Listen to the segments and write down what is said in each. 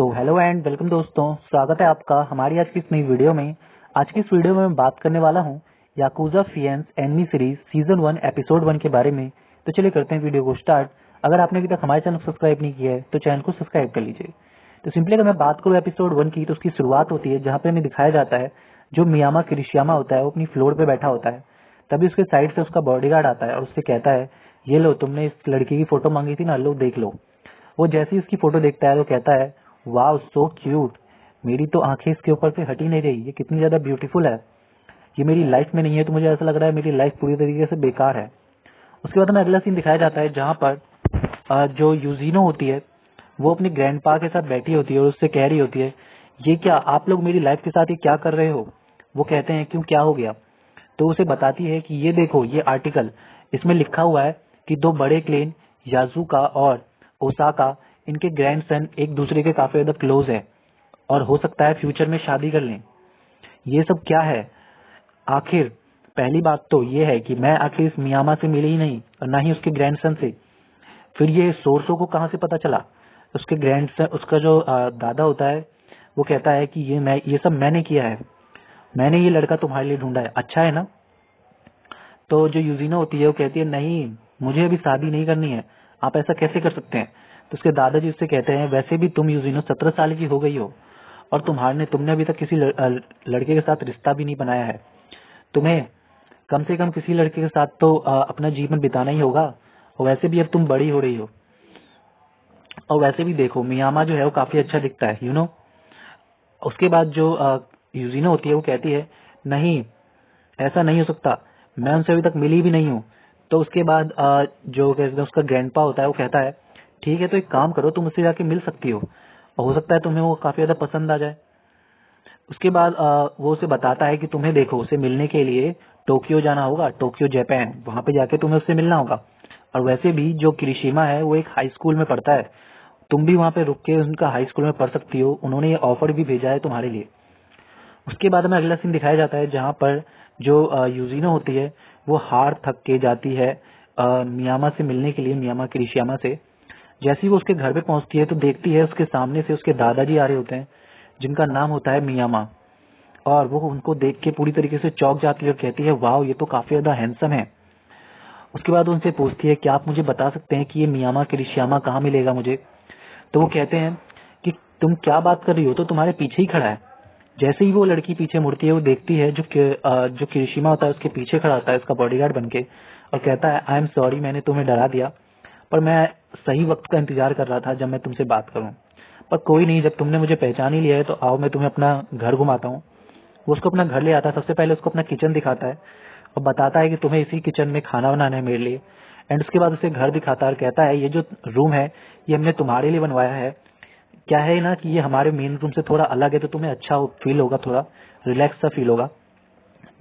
So hello and welcome दोस्तों, स्वागत है आपका हमारी आज की इस नई वीडियो में। आज की इस वीडियो में मैं बात करने वाला हूं yakuza fiance enemy series season 1 episode 1 के बारे में। तो चलिए करते हैं वीडियो को स्टार्ट। अगर आपने अभी तक हमारे चैनल को सब्सक्राइब नहीं किया है तो चैनल को सब्सक्राइब कर लीजिए। तो सिंपली अगर मैं बात करूँ एपिसोड 1 की, तो उसकी शुरुआत होती है जहाँ पे हमें दिखाया जाता है जो मियामा किरिशियामा होता है वो अपनी फ्लोर पे बैठा होता है। तभी उसके साइड से उसका बॉडीगार्ड आता है और उससे कहता है, ये लो, तुमने इस लड़की की फोटो मांगी थी ना, लो देख लो। वो जैसे ही उसकी फोटो देखता है तो कहता है, वाह सो क्यूट, मेरी तो आंखें इसके ऊपर से हट ही नहीं रही, ये कितनी ज्यादा ब्यूटीफुल है। ये मेरी लाइफ में नहीं है तो मुझे ऐसा लग रहा है मेरी लाइफ पूरी तरीके से बेकार है। उसके बाद हमें अगला सीन दिखाया जाता है जहाँ पर जो यूजिनो होती है वो अपने ग्रैंडपा के साथ बैठी होती है और उससे कह रही होती है, ये क्या आप लोग मेरी लाइफ के साथ ये क्या कर रहे हो। वो कहते हैं, क्यों, क्या हो गया। तो उसे बताती है कि ये देखो, ये आर्टिकल, इसमें लिखा हुआ है कि दो बड़े क्लेन याजुका और ओसाका, इनके ग्रैंडसन एक दूसरे के काफी ज्यादा क्लोज है और हो सकता है फ्यूचर में शादी कर लें। ये सब क्या है आखिर। पहली बात तो ये है कि मैं आखिर इस मियामा से मिली ही नहीं और ना ही उसके ग्रैंडसन से। फिर ये सोर्सो को कहाँ से पता चला। उसके ग्रैंडसन, उसका जो दादा होता है वो कहता है कि ये सब मैंने किया है, मैंने ये लड़का तुम्हारे लिए ढूंढा है, अच्छा है ना। तो जो यूजिनो होती है वो कहती है, नहीं, मुझे अभी शादी नहीं करनी है, आप ऐसा कैसे कर सकते हैं। तो उसके दादाजी उससे कहते हैं, वैसे भी तुम यूजिनो 17 साल की हो गई हो और तुमने अभी तक किसी लड़के के साथ रिश्ता भी नहीं बनाया है। तुम्हें कम से कम किसी लड़के के साथ तो अपना जीवन बिताना ही होगा। और वैसे भी अब तुम बड़ी हो रही हो, और वैसे भी देखो मियामा जो है वो काफी अच्छा दिखता है, यू नो। उसके बाद जो यूजिनो होती है वो कहती है, नहीं, ऐसा नहीं हो सकता, मैं उनसे अभी तक मिली भी नहीं हूँ। तो उसके बाद जो कहते हैं उसका ग्रैंडपा होता है वो कहता है, ठीक है, तो एक काम करो, तुम उससे जाके मिल सकती हो और हो सकता है तुम्हें वो काफी ज्यादा पसंद आ जाए। उसके बाद वो उसे बताता है कि तुम्हें, देखो, उसे मिलने के लिए टोक्यो जाना होगा, टोक्यो जापान, वहां पे जाके तुम्हें उससे मिलना होगा। और वैसे भी जो किरिशिमा है वो एक हाई स्कूल में पढ़ता है, तुम भी वहां पे रुक के उनका हाई स्कूल में पढ़ सकती हो, उन्होंने ये ऑफर भी भेजा है तुम्हारे लिए। उसके बाद हमें अगला सीन दिखाया जाता है जहाँ पर जो यूजिनो होती है वो हार थक के जाती है मियामा से मिलने के लिए, मियामा किरिशियामा से। जैसे ही वो उसके घर पे पहुंचती है तो देखती है उसके सामने से उसके दादाजी आ रहे होते हैं जिनका नाम होता है मियामा। और वो उनको देख के पूरी तरीके से चौंक जाती है और कहती है, वाह, ये तो काफी ज्यादा हैंडसम है। उसके बाद उनसे पूछती है, क्या आप मुझे बता सकते हैं कि ये मियामा किरिशियामा कहाँ मिलेगा मुझे। तो वो कहते हैं कि तुम क्या बात कर रही हो, तो तुम्हारे पीछे ही खड़ा है। जैसे ही वो लड़की पीछे मुड़ती है वो देखती है जो किरिशिमा होता है उसके पीछे खड़ा होता है उसका बॉडीगार्ड बनके, और कहता है, आई एम सॉरी, मैंने तुम्हें डरा दिया, पर मैं सही वक्त का इंतजार कर रहा था जब मैं तुमसे बात करूं। पर कोई नहीं, जब तुमने मुझे पहचान ही लिया है तो आओ, मैं तुम्हें अपना घर घुमाता हूँ। वो उसको अपना घर ले आता है, सबसे पहले उसको अपना किचन दिखाता है और बताता है कि तुम्हें इसी किचन में खाना बनाना है मेरे लिए। एंड उसके बाद उसे घर दिखाता है और कहता है, ये जो रूम है ये हमने तुम्हारे लिए बनवाया है। क्या है ना कि ये हमारे मेन रूम से थोड़ा अलग है तो तुम्हें अच्छा फील होगा, थोड़ा रिलैक्स सा फील होगा।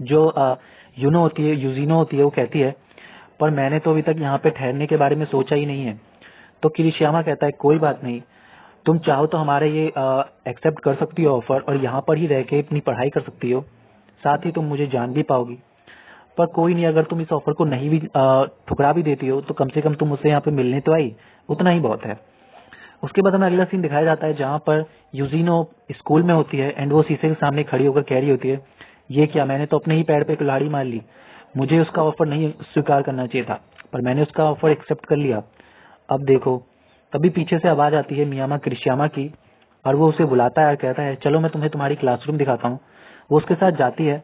जो यूजिनो होती है वो कहती है, पर मैंने तो अभी तक यहाँ पे ठहरने के बारे में सोचा ही नहीं है। तो किरिशियामा कहता है, कोई बात नहीं, तुम चाहो तो हमारे ये एक्सेप्ट कर सकती हो ऑफर और यहाँ पर ही रह के अपनी पढ़ाई कर सकती हो, साथ ही तुम मुझे जान भी पाओगी। पर कोई नहीं, अगर तुम इस ऑफर को नहीं भी ठुकरा भी देती हो तो कम से कम तुम मुझसे यहाँ पे मिलने तो आई, उतना ही बहुत है। उसके बाद हमें अगला सीन दिखाया जाता है जहाँ पर यूजिनो स्कूल में होती है एंड वो शीशे के सामने खड़ी होकर कह रही होती है, ये क्या, मैंने तो अपने ही पैर पे कुल्हाड़ी मार ली, मुझे उसका ऑफर नहीं स्वीकार करना चाहिए था, पर मैंने उसका ऑफर एक्सेप्ट कर लिया। अब देखो, तभी पीछे से आवाज आती है मियामा किरिशियामा की और वो उसे बुलाता है और कहता है, चलो मैं तुम्हें तुम्हारी क्लासरूम दिखाता हूँ। वो उसके साथ जाती है।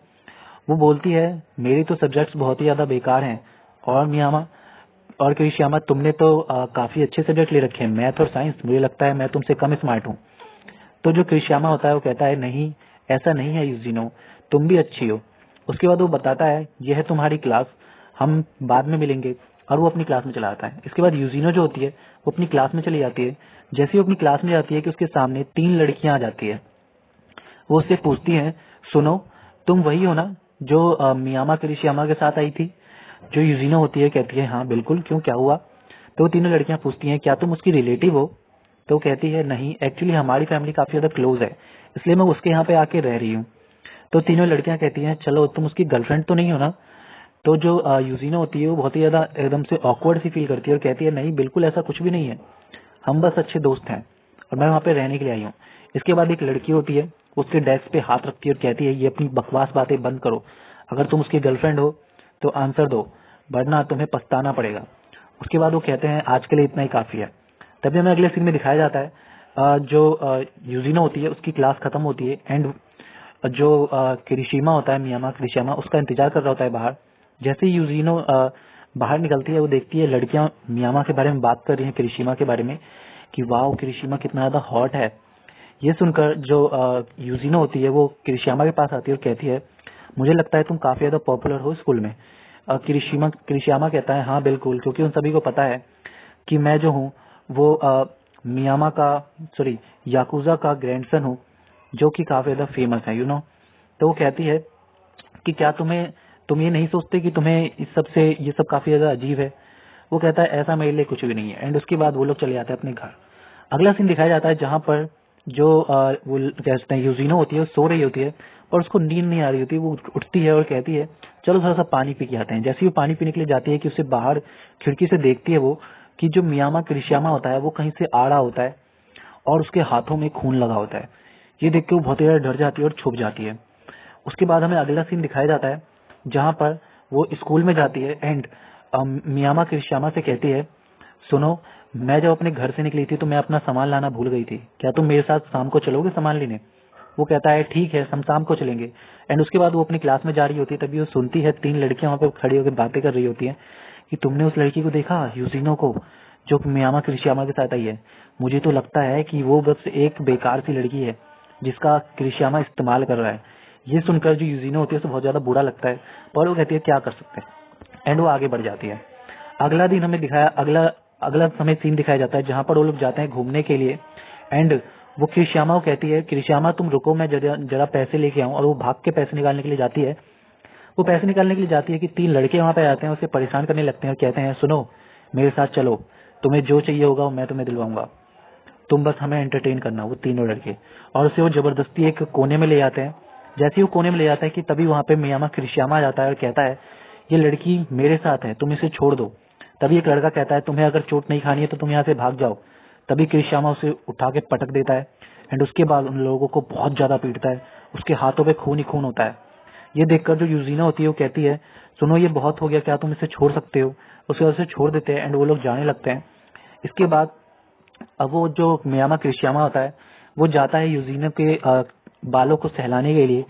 वो बोलती है, मेरी तो सब्जेक्ट्स बहुत ही ज्यादा बेकार हैं, और मियामा और किरिशियामा, तुमने तो काफी अच्छे सब्जेक्ट ले रखे हैं, मैथ और साइंस, मुझे लगता है मैं तुमसे कम स्मार्ट हूँ। तो जो किरिशियामा होता है वो कहता है, नहीं, ऐसा नहीं है यूजिनो, तुम भी अच्छी हो। उसके बाद वो बताता है, यह है तुम्हारी क्लास, हम बाद में मिलेंगे, और वो अपनी क्लास में चला आता है। इसके बाद यूजिनो जो होती है वो अपनी क्लास में चली जाती है। जैसे ही वो अपनी क्लास में जाती है कि उसके सामने 3 लड़कियां आ जाती है। वो उससे पूछती हैं, सुनो, तुम वही हो ना जो मियामा किरिशियामा के साथ आई थी। जो यूजिनो होती है कहती है, हाँ बिल्कुल, क्यों, क्या हुआ। तो वो तीनों लड़कियां पूछती हैं, क्या तुम उसकी रिलेटिव हो। तो वो कहती है, नहीं, एक्चुअली हमारी फैमिली काफी ज्यादा क्लोज है, इसलिए मैं उसके यहाँ पे आके रह रही हूँ। तो तीनों लड़कियां कहती हैं, चलो, तुम उसकी गर्लफ्रेंड तो नहीं हो ना। तो जो यूजिनो होती है वो बहुत ही ज्यादा एकदम से ऑकवर्ड सी फील करती है और कहती है, नहीं, बिल्कुल ऐसा कुछ भी नहीं है, हम बस अच्छे दोस्त हैं और मैं वहाँ पे रहने के लिए आई हूँ। इसके बाद एक लड़की होती है, उसके डेस्क पे हाथ रखती है और कहती है ये अपनी बकवास बातें बंद करो, अगर तुम उसकी गर्लफ्रेंड हो तो आंसर दो, वरना तुम्हें पछताना पड़ेगा। उसके बाद वो कहते हैं आज के लिए इतना ही काफी है। तभी हमें अगले सीन में दिखाया जाता है जो यूजिनो होती है उसकी क्लास खत्म होती है एंड जो किरिशिमा होता है, मियामा किरिशिमा, उसका इंतजार कर रहा होता है बाहर। जैसे ही यूजिनो बाहर निकलती है वो देखती है लड़कियां मियामा के बारे में बात कर रही हैं, किरिशिमा के बारे में, कि वाह किरिशिमा कितना ज्यादा हॉट है। ये सुनकर जो यूजिनो होती है वो किरिशिमा के पास आती है और कहती है मुझे लगता है तुम काफी ज्यादा पॉपुलर हो स्कूल में। किरिशिमा कहता है हाँ बिल्कुल, क्योंकि उन सभी को पता है कि मैं जो हूँ वो मियामा का याकुजा का ग्रैंडसन हूँ, जो कि काफी ज्यादा फेमस है यू नो। तो वो कहती है कि क्या तुम ये नहीं सोचते कि तुम्हें इस सब से ये सब काफी ज्यादा अजीब है। वो कहता है ऐसा मेरे लिए कुछ भी नहीं है एंड उसके बाद वो लोग चले जाते हैं अपने घर। अगला सीन दिखाया जाता है जहाँ पर जो वो कहते हैं यूजिनो होती है वो सो रही होती है और उसको नींद नहीं आ रही होती। वो उठती है और कहती है चलो थोड़ा सा पानी पी के आते हैं। जैसे ही वो पानी पीने के लिए जाती है कि उसे बाहर खिड़की से देखती है वो कि जो मियामा किरिशिमा होता है वो कहीं से आ रहा होता है और उसके हाथों में खून लगा होता है। ये देख के वो बहुत ज्यादा डर जाती है और छुप जाती है। उसके बाद हमें अगला सीन दिखाया जाता है जहाँ पर वो स्कूल में जाती है एंड मियामा किरिशिमा से कहती है सुनो, मैं जब अपने घर से निकली थी तो मैं अपना सामान लाना भूल गई थी, क्या तुम मेरे साथ शाम को चलोगे सामान लेने। वो कहता है ठीक है हम शाम को चलेंगे। एंड उसके बाद वो अपनी क्लास में जा रही होती है, तभी वो सुनती है 3 लड़कियां वहाँ पे खड़ी होकर बातें कर रही होती हैं कि तुमने उस लड़की को देखा यूजिनो को, जो मियामा किरिशिमा के साथ आई है। मुझे तो लगता है कि वो बस एक बेकार सी लड़की है जिसका किरिशिमा इस्तेमाल कर रहा है। ये सुनकर जो यूजिनो होती है उसे बहुत ज्यादा बुरा लगता है, पर वो कहती है क्या कर सकते हैं एंड वो आगे बढ़ जाती है। अगला दिन हमें दिखाया अगला समय सीन दिखाया जाता है जहाँ पर वो लोग जाते हैं घूमने के लिए एंड वो किरिशिमा को कहती है किरिशिमा तुम रुको, मैं जरा पैसे लेके आऊं। और वो भाग के पैसे निकालने के लिए जाती है। वो पैसे निकालने के लिए जाती है कि 3 लड़के वहां पे आते हैं, उसे परेशान करने लगते हैं और कहते हैं सुनो मेरे साथ चलो, तुम्हें जो चाहिए होगा वो मैं तुम्हें दिलवाऊंगा, तुम बस हमें एंटरटेन करना। वो तीनों लड़के और उसे वो जबरदस्ती एक कोने में ले जाते हैं। जैसे ही वो कोने में ले जाता है कि तभी वहां पे मियामा किरिशिमा आ जाता है और कहता है ये लड़की मेरे साथ है, तुम इसे छोड़ दो। तभी एक लड़का कहता है तुम्हें अगर चोट नहीं खानी है तो तुम यहाँ से भाग जाओ। तभी किरिशिमा उसे उठा के पटक देता है एंड उसके बाद उन लोगों को बहुत ज्यादा पीटता है। उसके हाथों पे खून ही खून होता है। ये देखकर जो यूजिना होती है वो कहती है सुनो ये बहुत हो गया, क्या तुम इसे छोड़ सकते हो। उसके बाद उसे छोड़ देते हैं एंड वो लोग जाने लगते हैं। इसके बाद अब वो जो मियामा किरिशिमा होता है वो जाता है यूजिनो के बालों को सहलाने के लिए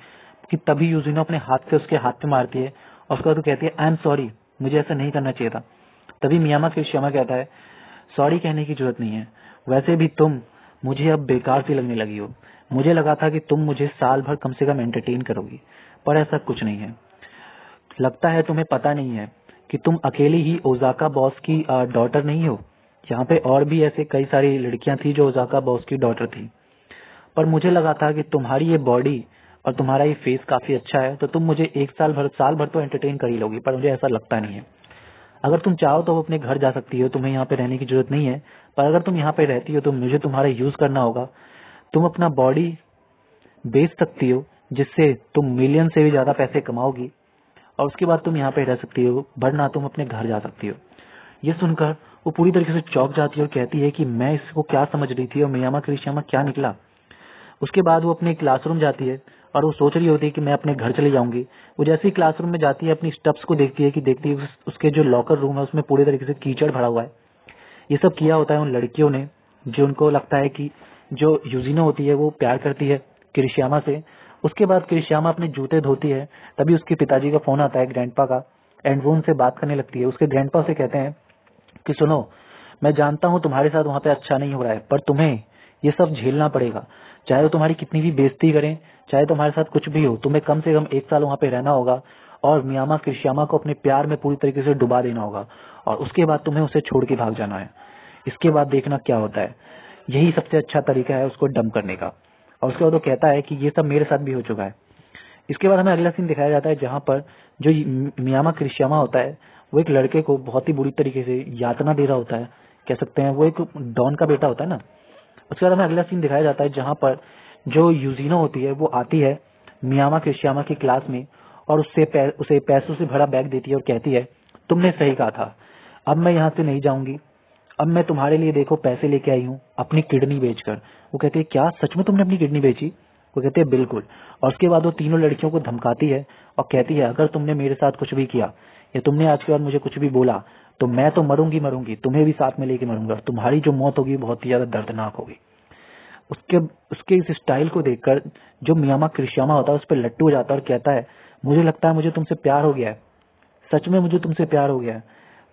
कि तभी यूजिनो अपने हाथ से उसके हाथ पे मारती है और उसके बाद वो कहती है आई एम सॉरी, मुझे ऐसा नहीं करना चाहिए था। तभी मियामा किरिशिमा कहता है सॉरी कहने की जरूरत नहीं है, वैसे भी तुम मुझे अब बेकार सी लगने लगी हो। मुझे लगा था कि तुम मुझे साल भर कम से कम एंटरटेन करोगी, पर ऐसा कुछ नहीं है। लगता है तुम्हें पता नहीं है कि तुम अकेली ही ओजाका बॉस की डॉटर नहीं हो। यहाँ पे और भी ऐसे कई सारी लड़कियां थी जो ओजाका बॉस की डॉटर थी, पर मुझे लगा था कि तुम्हारी ये बॉडी और तुम्हारा ये फेस काफी अच्छा है तो तुम मुझे एक साल भर तो एंटरटेन कर ही लोगी, पर मुझे ऐसा लगता नहीं है। अगर तुम चाहो तो अपने घर जा सकती हो, तुम्हें यहाँ पे रहने की जरूरत नहीं है, पर अगर तुम यहाँ पे रहती हो तो मुझे तुम्हारा यूज करना होगा। तुम अपना बॉडी बेच सकती हो जिससे तुम मिलियन से भी ज्यादा पैसे कमाओगी और उसके बाद तुम यहाँ पे रह सकती हो, वरना तुम अपने घर जा सकती हो। ये सुनकर वो पूरी तरीके से चौंक जाती है और कहती है कि मैं इसको क्या समझ रही थी और मियामा किरिशिमा क्या निकला। उसके बाद वो अपने क्लासरूम जाती है और वो सोच रही होती है कि मैं अपने घर चली जाऊंगी। वो जैसे ही क्लासरूम में जाती है अपनी स्टफ्स को देखती है उसके जो लॉकर रूम है उसमें पूरी तरीके से कीचड़ भरा हुआ है। ये सब किया होता है उन लड़कियों ने, जो उनको लगता है कि जो यूजिनो होती है वो प्यार करती है किरिशिमा से। उसके बाद किरिशिमा अपने जूते धोती है, तभी उसके पिताजी का फोन आता है ग्रैंडपा का एंड वो उनसे बात करने लगती है। उसके ग्रैंडपा से कहते हैं कि सुनो, मैं जानता हूँ तुम्हारे साथ वहाँ पे अच्छा नहीं हो रहा है, पर तुम्हें ये सब झेलना पड़ेगा। चाहे वो तुम्हारी कितनी भी बेइज्जती करें, चाहे तुम्हारे साथ कुछ भी हो, तुम्हें कम से कम 1 साल वहाँ पे रहना होगा और मियामा किरिशिमा को अपने प्यार में पूरी तरीके से डुबा देना होगा और उसके बाद तुम्हें उसे छोड़ के भाग जाना है। इसके बाद देखना क्या होता है। यही सबसे अच्छा तरीका है उसको डंप करने का। और उसके बाद वो कहता है कि ये सब मेरे साथ भी हो चुका है। इसके बाद हमें अगला सीन दिखाया जाता है जहाँ पर जो मियामा किरिशिमा होता है वो एक लड़के को बहुत ही बुरी तरीके से यातना दे रहा होता है, कह सकते हैं वो एक डॉन का बेटा होता है ना। उसके बाद हमें अगला सीन दिखाया जाता है जहाँ पर जो यूजिनो होती है वो आती है मियामा किरिशिमा की क्लास में और उसे पैसों से भरा बैग देती है और कहती है तुमने सही कहा था, अब मैं यहाँ से नहीं जाऊंगी अब मैं तुम्हारे लिए देखो पैसे लेके आई हूँ अपनी किडनी बेचकर। वो कहती है क्या सच में तुमने अपनी किडनी बेची? वो कहते हैं बिल्कुल। और उसके बाद वो तीनों लड़कियों को धमकाती है और कहती है अगर तुमने मेरे साथ कुछ भी किया या तुमने आज के बाद मुझे कुछ भी बोला तो मैं तो मरूंगी मरूंगी, तुम्हें भी साथ में लेके मरूंगा, तुम्हारी जो मौत होगी बहुत ही ज्यादा दर्दनाक होगी। उसके उसके इस स्टाइल को देखकर जो मियामा क्रिशियामा होता है उस पर लट्टू हो जाता है और कहता है मुझे लगता है मुझे तुमसे प्यार हो गया है, सच में मुझे तुमसे प्यार हो गया है।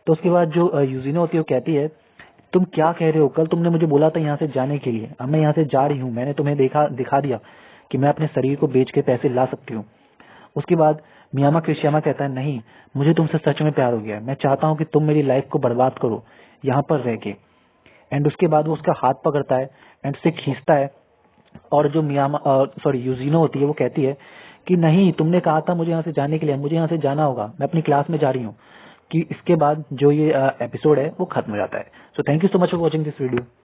तो उसके बाद जो यूजिनो होती है वो कहती है तुम क्या कह रहे हो, कल तुमने मुझे बोला था यहाँ से जाने के लिए, अब मैं यहाँ से जा रही हूँ, मैंने तुम्हें दिखा दिया कि मैं अपने शरीर को बेच के पैसे ला सकती हूँ। उसके बाद मियामा क्रिशियामा कहता है नहीं, मुझे तुमसे सच में प्यार हो गया है, मैं चाहता हूँ कि तुम मेरी लाइफ को बर्बाद करो यहाँ पर रह के। एंड उसके बाद वो उसका हाथ पकड़ता है एंड उसे खींचता है और जो यूजिनो होती है वो कहती है कि नहीं, तुमने कहा था मुझे यहाँ से जाने के लिए, मुझे यहाँ से जाना होगा, मैं अपनी क्लास में जा रही हूँ। कि इसके बाद जो ये एपिसोड है वो खत्म हो जाता है। So thank you so much for watching this video.